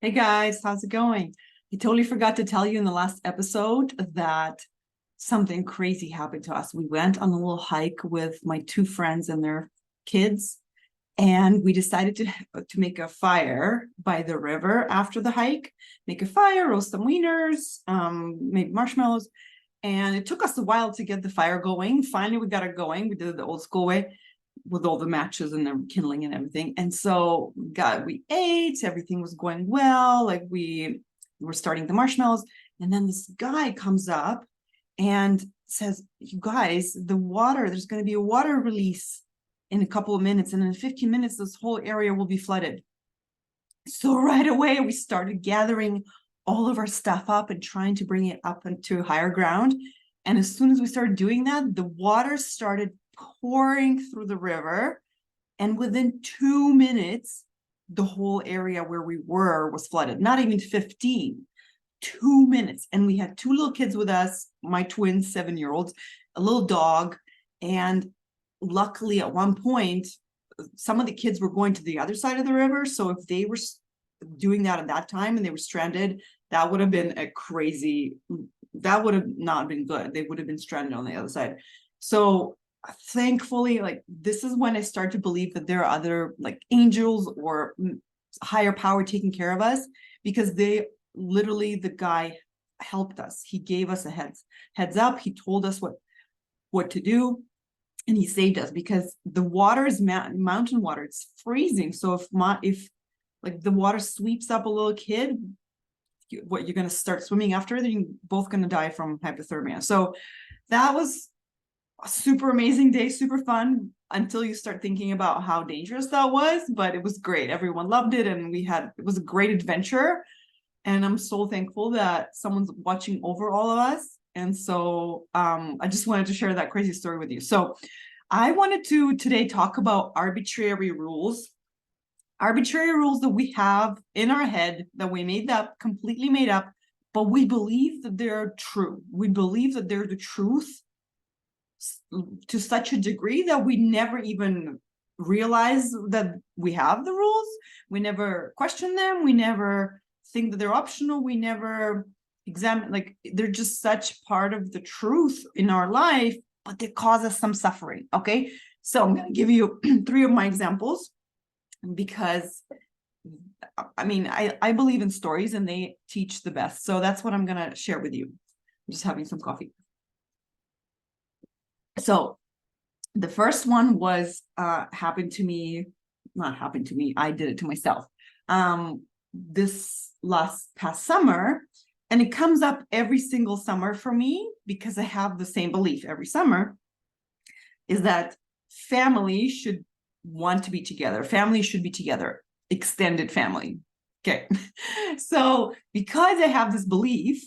Hey guys, how's it going? I totally forgot to tell you in the last episode that something crazy happened to us. We went on a little hike with my two friends and their kids, and we decided to make a fire by the river after the hike. Make a fire, roast some wieners, make marshmallows, and it took us a while to get the fire going. Finally, we got it going. We did it the old school way with all the matches and the kindling and everything. And so we ate, everything was going well. Like we were starting the marshmallows. And then this guy comes up and says, "You guys, there's going to be a water release in a couple of minutes. And in 15 minutes, this whole area will be flooded." So right away, we started gathering all of our stuff up and trying to bring it up into higher ground. And as soon as we started doing that, the water started pouring through the river. And within 2 minutes, the whole area where we were was flooded. Not even 15, 2 minutes. And we had two little kids with us, my twins, 7-year-olds, a little dog. And luckily at one point, some of the kids were going to the other side of the river. So if they were doing that at that time and they were stranded, that would have been that would have not been good. They would have been stranded on the other side. So thankfully, like, this is when I start to believe that there are other like angels or higher power taking care of us, because the guy helped us. He gave us a heads up. He told us what to do, and he saved us, because the water is mountain water. It's freezing. So if like the water sweeps up a little kid, you're going to start swimming after, then you're both going to die from hypothermia. So that was a super amazing day, super fun, until you start thinking about how dangerous that was. But it was great. Everyone loved it, and it was a great adventure. And I'm so thankful that someone's watching over all of us. And so I just wanted to share that crazy story with you. So I wanted to today talk about arbitrary rules that we have in our head, that we completely made up, but we believe that they're true. We believe that they're the truth to such a degree that we never even realize that we have the rules. We never question them. We never think that they're optional. We never examine, like, they're just such part of the truth in our life, but they cause us some suffering. Okay, so I'm going to give you 3 of my examples, because I mean, I believe in stories and they teach the best. So that's what I'm going to share with you. I'm just having some coffee. So the first one was not happened to me. I did it to myself. This past summer, and it comes up every single summer for me, because I have the same belief every summer, is that family should want to be together. Family should be together, extended family. Okay. So because I have this belief,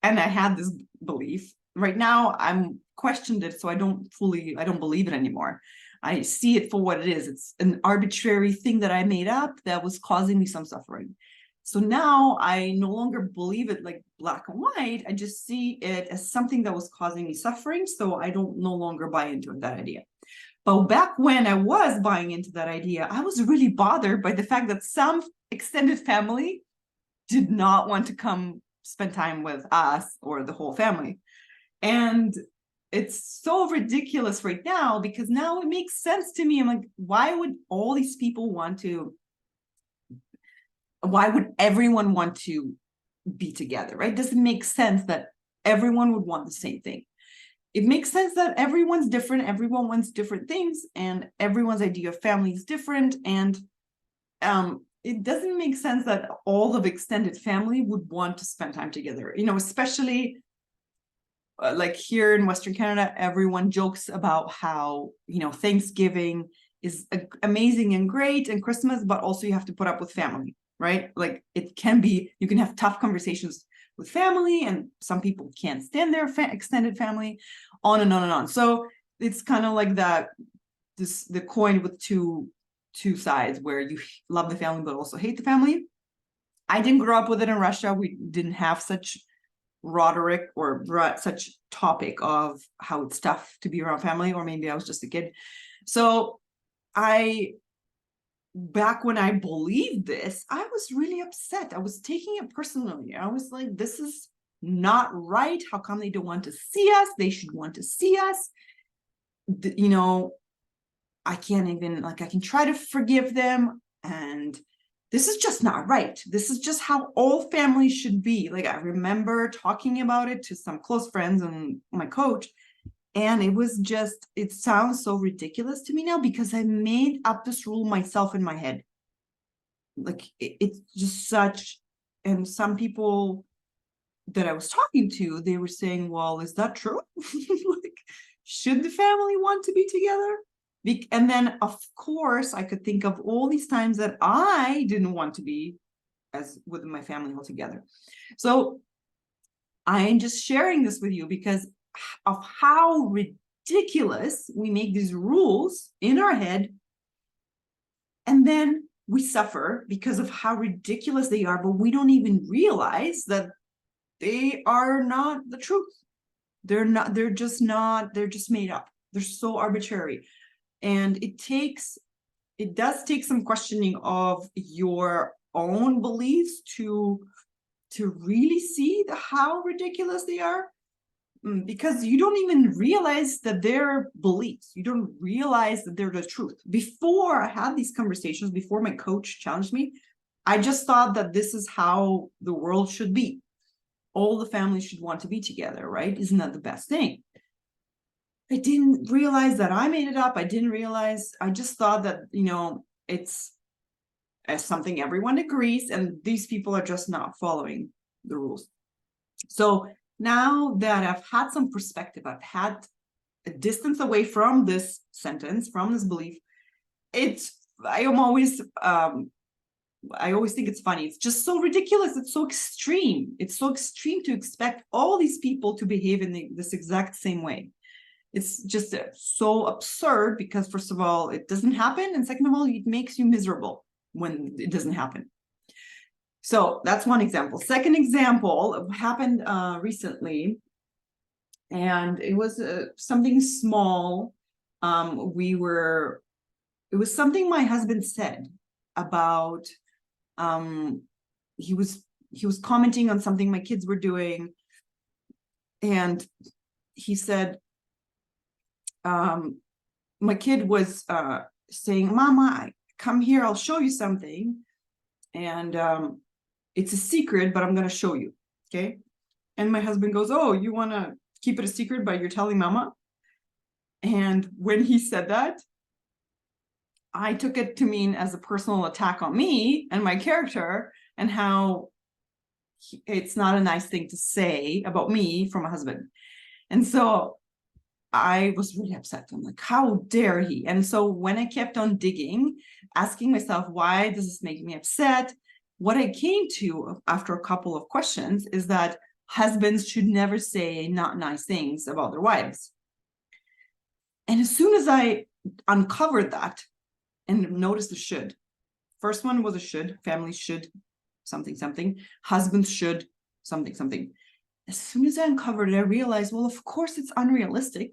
and I had this belief, right now I'm questioned it, so I don't believe it anymore. I see it for what it is. It's an arbitrary thing that I made up that was causing me some suffering. So now I no longer believe it like black and white. I just see it as something that was causing me suffering. So I don't no longer buy into that idea. But back when I was buying into that idea, I was really bothered by the fact that some extended family did not want to come spend time with us or the whole family. And it's so ridiculous right now, because now it makes sense to me. I'm like, why would everyone want to be together, right? Doesn't make sense that everyone would want the same thing. It makes sense that everyone's different, everyone wants different things, and everyone's idea of family is different. And it doesn't make sense that all of extended family would want to spend time together, especially like here in Western Canada. Everyone jokes about how, Thanksgiving is amazing and great, and Christmas, but also you have to put up with family, right? Like, you can have tough conversations with family, and some people can't stand their extended family, on and on and on. So it's kind of like the coin with two sides, where you love the family but also hate the family. I didn't grow up with it in Russia. We didn't have such rhetoric or such topic of how it's tough to be around family, or maybe I was just a kid. So I back when I believed this, I was really upset. I was taking it personally. I was like, this is not right. How come they don't want to see us? They should want to see us. You know, I can't even, like, I can try to forgive them. And this is just not right. This is just how all families should be. Like, I remember talking about it to some close friends and my coach. And it was just, it sounds so ridiculous to me now because I made up this rule myself in my head. Like, it's just such, and some people that I was talking to, they were saying, well, is that true? Like, should the family want to be together? And then, of course, I could think of all these times that I didn't want to be as with my family altogether. So I am just sharing this with you because of how ridiculous we make these rules in our head, and then we suffer because of how ridiculous they are, but we don't even realize that they are not the truth. They're not, they're just not, they're just made up. They're so arbitrary. And it does take some questioning of your own beliefs to really see how ridiculous they are, because you don't even realize that they're beliefs. You don't realize that they're the truth. Before I had these conversations, before my coach challenged me, I just thought that this is how the world should be. All the families should want to be together, right? Isn't that the best thing? I didn't realize that I made it up. I didn't realize, I just thought that, you know, it's as something everyone agrees, and these people are just not following the rules. So now that I've had some perspective, I've had a distance away from this sentence, from this belief, I always think it's funny. It's just so ridiculous. It's so extreme. It's so extreme to expect all these people to behave in this exact same way. It's just so absurd because, first of all, it doesn't happen. And second of all, it makes you miserable when it doesn't happen. So that's one example. Second example happened recently, and it was something small. It was something my husband said about, he was commenting on something my kids were doing, and he said, my kid was saying, Mama, come here, I'll show you something. And it's a secret, but I'm going to show you. Okay. And my husband goes, oh, you want to keep it a secret, but you're telling Mama? And when he said that, I took it to mean as a personal attack on me and my character, and how it's not a nice thing to say about me from a husband. And so I was really upset. I'm like, how dare he? And so when I kept on digging, asking myself, why does this make me upset? What I came to after a couple of questions is that husbands should never say not nice things about their wives. And as soon as I uncovered that and noticed the should, first one was a should, families should something, something, husbands should something, something. As soon as I uncovered it, I realized, well, of course it's unrealistic.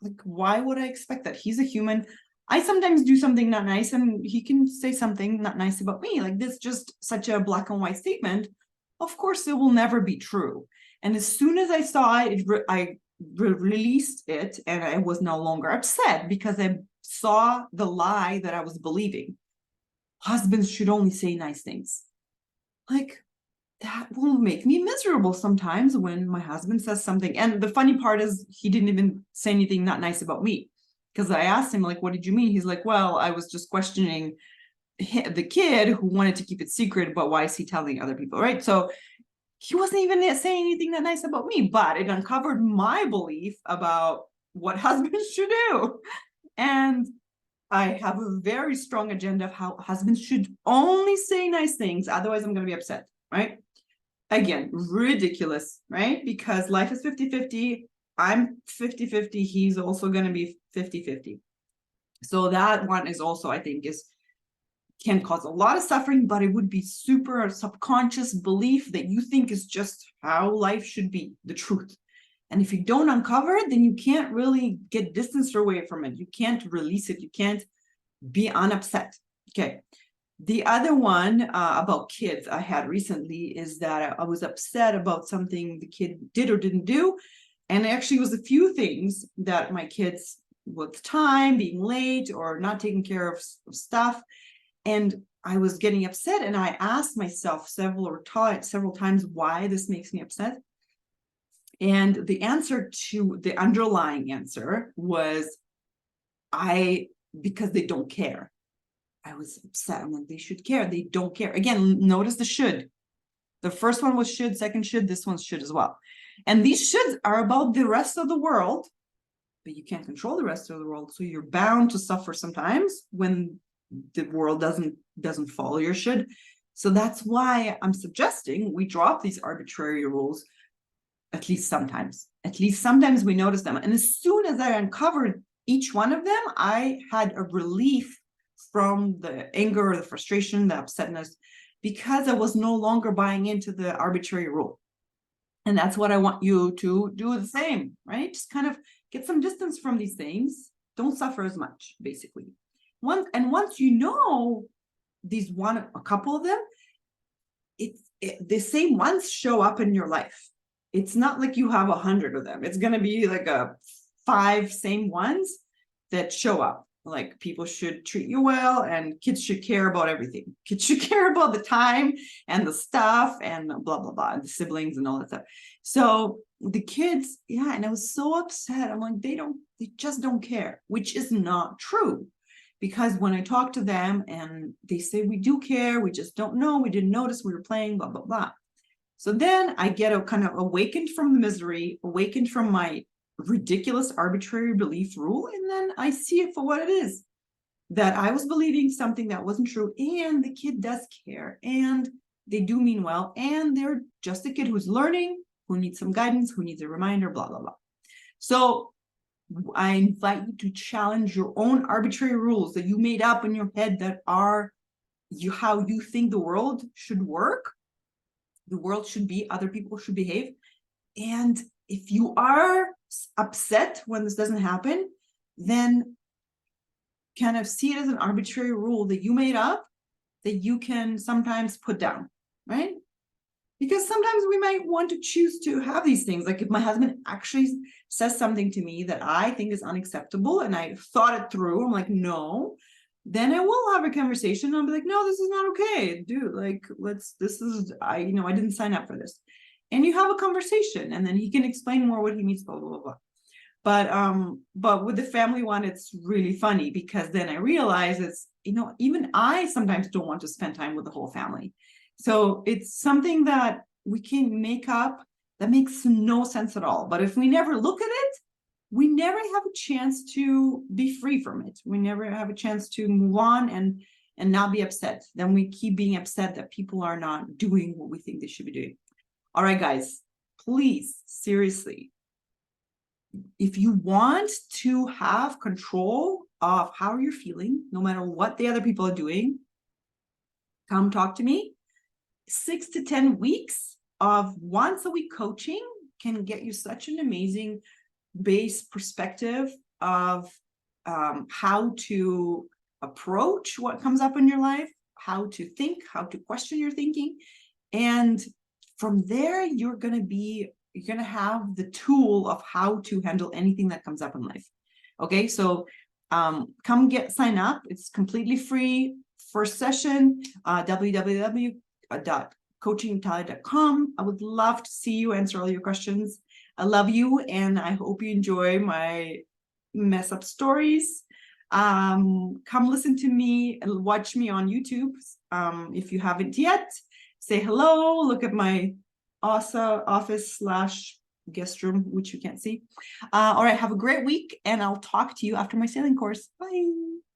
Like, why would I expect that? He's a human. I sometimes do something not nice and he can say something not nice about me. Like, this just such a black and white statement. Of course, it will never be true. And as soon as I saw it, I released it, and I was no longer upset because I saw the lie that I was believing. Husbands should only say nice things. Like, that will make me miserable sometimes when my husband says something. And the funny part is he didn't even say anything not nice about me, because I asked him, like, what did you mean? He's like, well, I was just questioning the kid who wanted to keep it secret, but why is he telling other people, right? So he wasn't even saying anything that nice about me, but it uncovered my belief about what husbands should do. And I have a very strong agenda of how husbands should only say nice things. Otherwise, I'm going to be upset, right? Again, ridiculous, right? Because life is 50-50. I'm 50-50. He's also going to be 50-50. So that one is also, I think, can cause a lot of suffering, but it would be super subconscious belief that you think is just how life should be, the truth. And if you don't uncover it, then you can't really get distanced away from it. You can't release it. You can't be unupset. Okay. The other one about kids I had recently is that I was upset about something the kid did or didn't do. And actually it was a few things that my kids, with time, being late or not taking care of stuff. And I was getting upset, and I asked myself several times why this makes me upset. And the answer to the underlying answer was because they don't care. I was upset. I'm like, they should care. They don't care. Again, notice the should. The first one was should, second should, this one should as well. And these shoulds are about the rest of the world, but you can't control the rest of the world. So you're bound to suffer sometimes when the world doesn't follow your should. So that's why I'm suggesting we drop these arbitrary rules. At least sometimes we notice them. And as soon as I uncovered each one of them, I had a relief from the anger, the frustration, the upsetness, because I was no longer buying into the arbitrary rule. And that's what I want you to do the same, right? Just kind of get some distance from these things. Don't suffer as much, basically. Once you know a couple of them, the same ones show up in your life. It's not like you have 100 of them. It's going to be like 5 same ones that show up. Like, people should treat you well, and kids should care about everything. Kids should care about the time and the stuff and blah, blah, blah, and the siblings and all that stuff. So the kids, yeah, and I was so upset. I'm like, they just don't care, which is not true. Because when I talk to them and they say, we do care, we just don't know, we didn't notice we were playing, blah, blah, blah. So then I get kind of awakened from the misery, awakened from my ridiculous arbitrary belief rule, and then I see it for what it is, that I was believing something that wasn't true, and the kid does care, and they do mean well, and they're just a kid who's learning, who needs some guidance, who needs a reminder, blah, blah, blah. So I invite you to challenge your own arbitrary rules that you made up in your head that are how you think the world should work, the world should be, other people should behave. And if you are upset when this doesn't happen, then kind of see it as an arbitrary rule that you made up that you can sometimes put down, right? Because sometimes we might want to choose to have these things. Like if my husband actually says something to me that I think is unacceptable and I thought it through, I'm like, no, then I will have a conversation. I'll be like, no, this is not okay, dude. Like, I didn't sign up for this. And you have a conversation, and then he can explain more what he means, blah, blah, blah. But with the family one, it's really funny, because then I realize even I sometimes don't want to spend time with the whole family. So it's something that we can make up that makes no sense at all. But if we never look at it, we never have a chance to be free from it. We never have a chance to move on and not be upset. Then we keep being upset that people are not doing what we think they should be doing. All right, guys, please, seriously, if you want to have control of how you're feeling, no matter what the other people are doing, come talk to me. 6 to 10 weeks of once a week coaching can get you such an amazing base perspective of how to approach what comes up in your life, how to think, how to question your thinking. And from there, you're going to have the tool of how to handle anything that comes up in life. Okay, so come sign up. It's completely free. First session, www.coachingnatalia.com. I would love to see you, answer all your questions. I love you, and I hope you enjoy my mess up stories. Come listen to me and watch me on YouTube. If you haven't yet, say hello, look at my awesome office/guest room, which you can't see. All right, have a great week, and I'll talk to you after my sailing course. Bye.